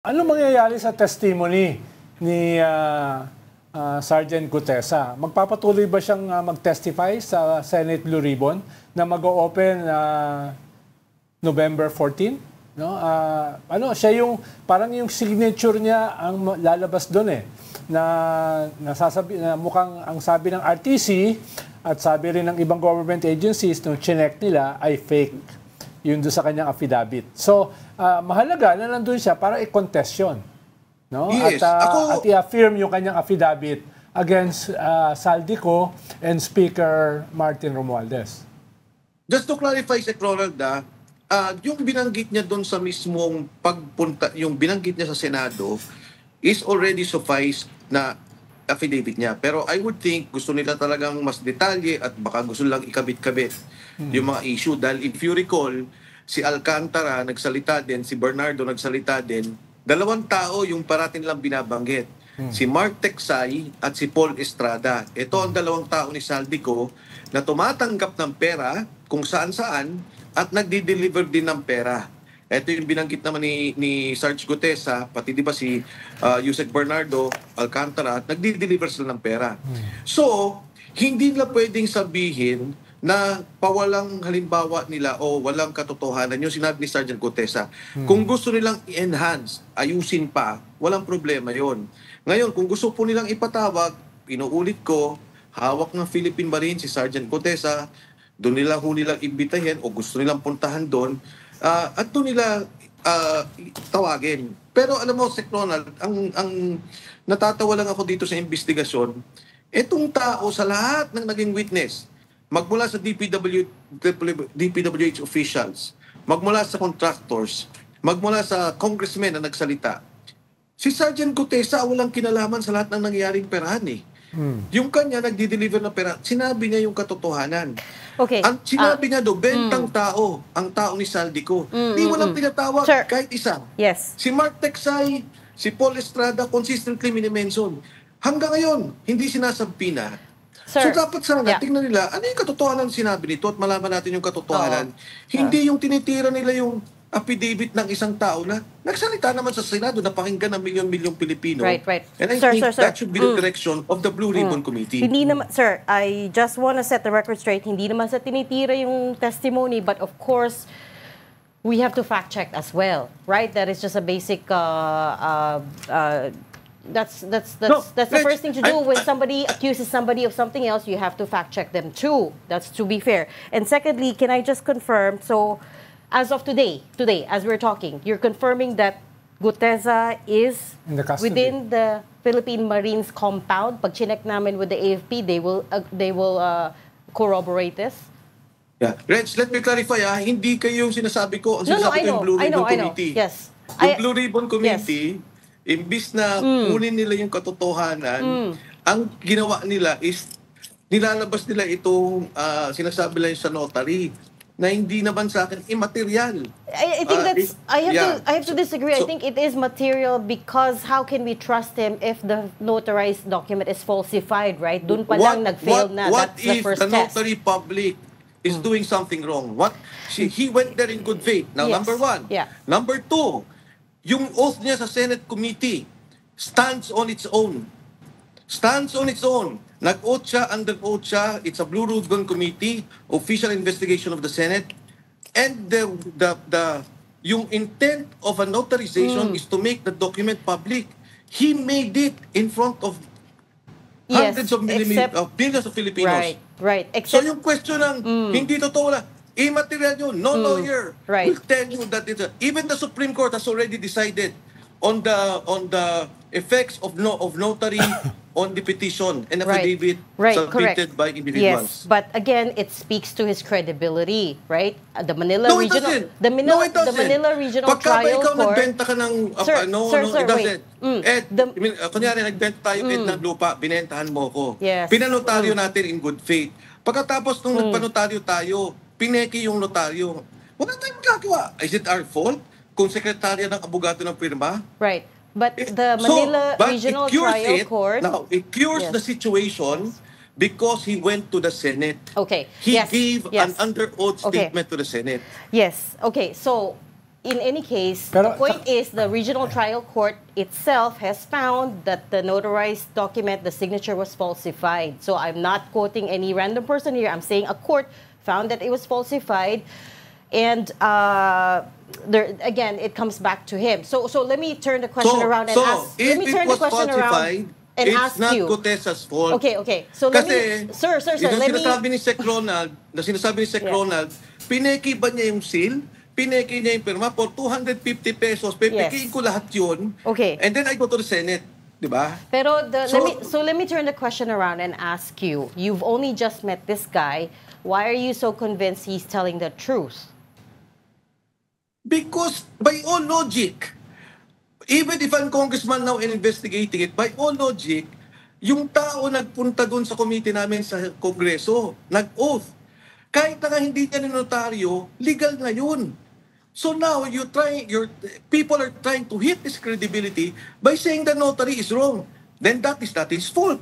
Ano mangyayari sa testimony ni Sergeant Gutesa? Magpapatuloy ba siyang mag-testify sa Senate Blue Ribbon na mag-o-open November 14? No? Siya yung parang yung signature niya ang lalabas doon na mukhang ang sabi ng RTC at sabi rin ng ibang government agencies nung chinek nila ay fake. Yun doon sa kanyang affidavit. So, mahalaga na nandun siya para i-contest yun. No? Yes. At i-affirm yung kanyang affidavit against Saldico and Speaker Martin Romualdez. Just to clarify, Sec. Ronald, yung binanggit niya doon sa mismong pagpunta, yung binanggit niya sa Senado is already suffice na affidavit niya. Pero I would think gusto nila talagang mas detalye at baka gusto lang ikabit-kabit yung mga issue. Dahil if you recall, si Alcantara nagsalita din, si Bernardo nagsalita din. Dalawang tao yung parating lang binabanggit. Si Mark Teksay at si Paul Estrada. Ito ang dalawang tao ni Saldico na tumatanggap ng pera kung saan-saan at nagdi-deliver din ng pera. Ito yung binanggit naman ni Sarge Gutesa, pati di ba si Yusek Bernardo Alcantara, nagdi-deliver sila ng pera. So, hindi na pwedeng sabihin na pawalang halimbawa nila o walang katotohanan yung sinabi ni Sergeant Gutesa. Kung gusto nilang i-enhance, ayusin pa, walang problema yon. Ngayon, kung gusto po nilang ipatawag, inuulit ko, hawak ng Philippine Marine si Sergeant Gutesa, doon nila nilang imbitahin o gusto nilang puntahan doon, at doon nila tawagin. Pero alam mo, Sec. Ronald, ang natatawa lang ako dito sa investigasyon, itong tao sa lahat ng naging witness, magmula sa DPWH officials, magmula sa contractors, magmula sa congressmen na nagsalita, si Sergeant Gutesa walang kinalaman sa lahat ng nangyayaring perahan eh. Yung kanya nagdi-deliver ng pera, sinabi niya yung katotohanan. Okay. Ang sinabi niya do, bentang tao, ang tao ni Saldico. Di walang pinatawag kahit isa. Yes. Si Mark Teksay, si Paul Estrada, consistently minimension. Hanggang ngayon, hindi sinasabi na. Sir, So dapat sana tingnan nila, ano yung katotohanan sinabi nito at malaman natin yung katotohanan. Hindi yung tinitira nila yung affidavit ng isang tao na nagsalita naman sa Senado na pakinggan ng milyon-milyong Pilipino. Right. And I Sir, think sir. that should be the direction of the Blue Ribbon Committee. Hindi naman, sir, I just want to set the record straight. Hindi naman sa tinitira yung testimony, but of course, we have to fact check as well, right? That is just a basic that's the first thing to do when somebody accuses somebody of something else. You have to fact check them too. That's to be fair. And secondly, can I just confirm? So, as of today, as we're talking, you're confirming that Gutesa is within the Philippine Marines compound. Pag chinek namin with the AFP, they will corroborate this. Yeah, Reg, let me clarify hindi kayo yung sinasabi ko. Ang sinasabi ko yung Blue Ribbon Committee. Yes. Yung Blue Ribbon Committee, imbis na kunin nila yung katotohanan, ang ginawa nila is nilalabas nila itong sinasabi lang sa notary na hindi naman sa akin immaterial. I think that's I have to disagree. I think it is material because how can we trust him if the notarized document is falsified, right? Doon pa lang nag-fail na. That's the first test. What if the notary public is doing something wrong? He went there in good faith. Now, number one. Yeah. Number two, yung oath niya sa Senate Committee stands on its own. Stands on its own. Nag-oath siya, under oath siya. It's a Blue Ribbon Committee, official investigation of the Senate. And yung intent of a notarization is to make the document public. He made it in front of hundreds of millions of Filipinos. Right. So yung question ng hindi totoo na, immaterial yun. No lawyer will tell you that even the Supreme Court has already decided on the effects of notary on the petition and affidavit submitted by individuals. Yes, but again, it speaks to his credibility, right? The Manila Regional Trial ikaw Court. nagbenta ka ng it doesn't. Kunyari nagbenta tayo ng lupa, binentahan mo ko. Yes. Pinanotaryo natin in good faith. Pagkatapos nung nagpanotaryo tayo, pineki yung notaryo. Wala tayong magagawa. Is it our fault kung sekretarya ng abogado ng firma? Right. But the Manila Regional Trial Court... Now, it cures the situation because he went to the Senate. Okay. He gave an under oath statement to the Senate. Yes. Okay. So, in any case, Pero- the point is the regional trial court itself has found that the notarized document, the signature was falsified. So I'm not quoting any random person here. I'm saying a court found that it was falsified. And there, again, it comes back to him. So let me turn the question around and ask. if Let me it turn the was question around falsified, and it's ask not you. Cotesa's fault. Okay. So let Kasi, me, sir, yung let me. sinasabi ni Sec Ronald, Ronald, pineki ba niya yung seal? Pineki niya yung pirma for 250 pesos. Pipikiin Yes. ko lahat yun. Okay. And then I go to the Senate. Diba? Pero So- let me turn the question around and ask you. You've only just met this guy. Why are you so convinced he's telling the truth? Because by all logic, even if I'm congressman now and investigating it, by all logic, yung tao nagpunta doon sa committee namin sa Kongreso, nag-oath. Kahit na nga hindi niya notaryo, legal na yun. So now people are trying to hit his credibility by saying the notary is wrong. Then that is not his fault.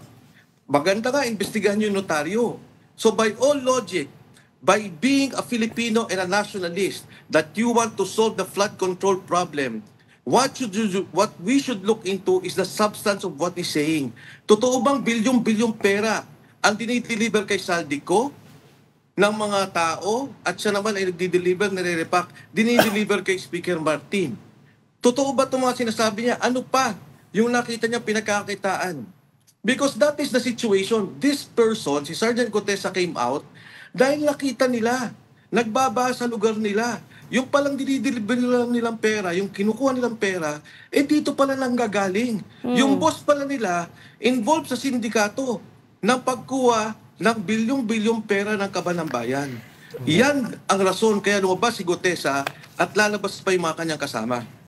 Maganda nga, investigahan yung notaryo. So by all logic, by being a Filipino and a nationalist, that you want to solve the flood control problem, what we should look into is the substance of what he's saying. Totoo bang bilyong-bilyong pera ang dinideliver kay Saldico ng mga tao at siya naman ay nagdi-deliver, nire-repack, dinideliver kay Speaker Martin? Totoo ba itong mga sinasabi niya? Ano pa yung nakita niya pinagkakitaan? Because that is the situation. This person, si Sergeant Gutesa, came out dahil nakita nila, nagbaba sa lugar nila. Yung palang dinideliver nilang pera, yung kinukuha nilang pera, dito pala nanggagaling. Yung boss pala nila, involved sa sindikato ng pagkuha ng bilyong-bilyong pera ng kaban ng bayan. Yan ang rason kaya lumabas si Gutesa at lalabas pa yung mga kanyang kasama.